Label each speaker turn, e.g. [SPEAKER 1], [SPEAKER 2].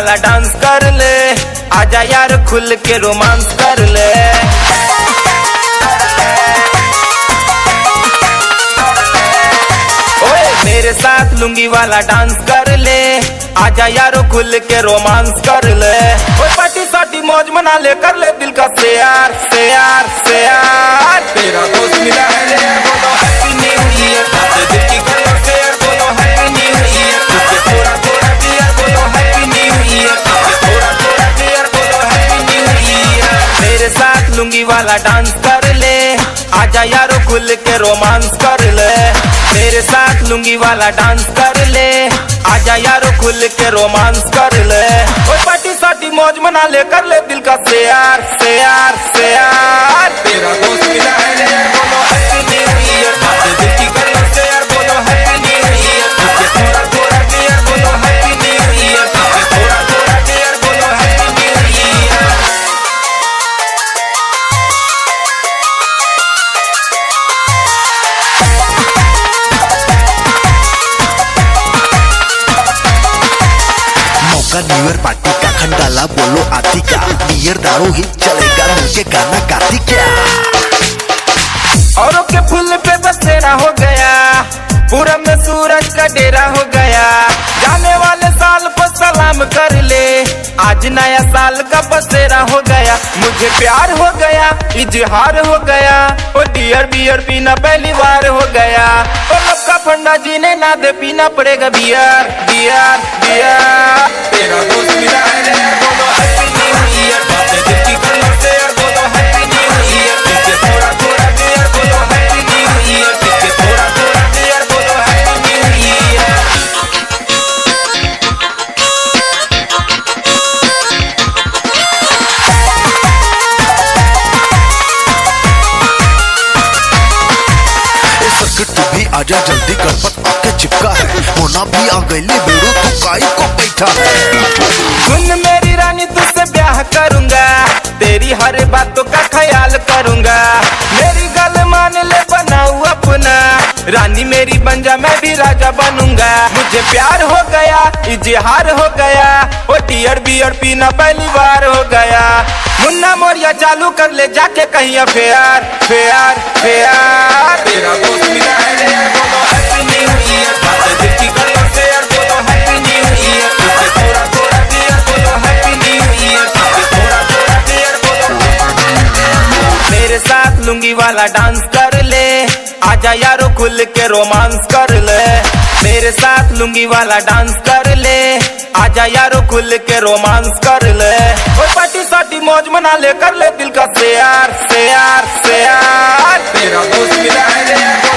[SPEAKER 1] वाला डांस कर ले, आजा यार खुल के रोमांस कर ले। ओए मेरे साथ लुंगी वाला डांस कर ले, आजा यारो खुल के रोमांस कर ले। ओए पार्टी साटी मौज मना ले, कर ले दिल का शेयर शेयर शेयर। तेरा दोस्त मिला है रे, बोलो हैप्पी न्यू ईयर। दिल की कर लो शेयर, बोलो हैप्पी न्यू ईयर। थोड़ा थोड़ा डियर, बोलो हैप्पी न्यू ईयर। थोड़ा थोड़ा डियर, बोलो हैप्पी न्यू ईयर। मेरे साथ लुंगी वाला डांस कर ले, आजा यारो खुल के रोमांस कर ले। मेरे साथ लुंगी वाला डांस कर ले, आजा यारो खुल के रोमांस कर ले। ओए पार्टी साटी मौज मना ले, कर ले दिल का शेयर शेयर शेयर। तेरा दोस्त मिला है रे, बोलो हैप्पी न्यू ईयर। दिल की कर लो शेयर, बोलो हैप्पी न्यू ईयर। थोड़ा थोड़ा डियर, बोलो हैप्पी न्यू ईयर। थोड़ा थोड़ा डियर, बोलो happy new year.
[SPEAKER 2] New year party का खंडाला बोलो आती क्या, बियर दारू ही चलेगा, मुझे गाना गाती क्या।
[SPEAKER 1] औरों के फूल पे बसेरा हो गया, पूरब में सूरज का डेरा हो गया। जाने वाले साल को सलाम कर ले, आज नया साल का बसेरा हो गया। मुझे प्यार हो गया, इजहार हो गया, ओ डियर बियर पीना पहली बार हो गया। ओ लब का फंडा जीने ना दे, पीना पड़ेगा बियर बियर बियर। तेरा दोस्त मिला है रे, बोलो हैप्पी न्यू ईयर। दिल की कर लो शेयर, बोलो हैप्पी न्यू ईयर। थोड़ा थोड़ा डियर, बोलो हैप्पी न्यू ईयर। थोड़ा थोड़ा डियर, बोलो हैप्पी न्यू ईयर।
[SPEAKER 2] तू भी आजा जल्दी, गणपत आके चिपका है, होना भी आ गई बेड़ू, तू काई को बैठा है।
[SPEAKER 1] सुन मेरी रानी, तुझसे ब्याह करूंगा, तेरी हर बातों का ख्याल करूंगा। मेरी गल मान ले, बनाऊ अपना, रानी मेरी बन जा, मैं भी राजा बनूंगा। मुझे प्यार हो गया, इजहार हो गया, ओ डियर बियर पीना पहली बार हो गया। मुन्ना मोरिया चालू कर ले जाके कहीं अफेयर फेयर फेयर। तेरा दोस्त मिला है रे, बोलो हैप्पी न्यू ईयर। दिल की कर लो शेयर, बोलो हैप्पी न्यू ईयर। थोड़ा थोड़ा डियर, बोलो हैप्पी न्यू ईयर। थोड़ा थोड़ा डियर, बोलो। मेरे साथ लुंगी वाला डांस कर ले, आजा यारो खुल के रोमांस कर ले। मेरे साथ लुंगी वाला डांस कर ले, आजा यारो खुल के रोमांस कर ले। ओए पार्टी साटी मौज मना ले, कर ले दिल का शेयर शेयर शेयर। तेरा दोस्त मिला है रे।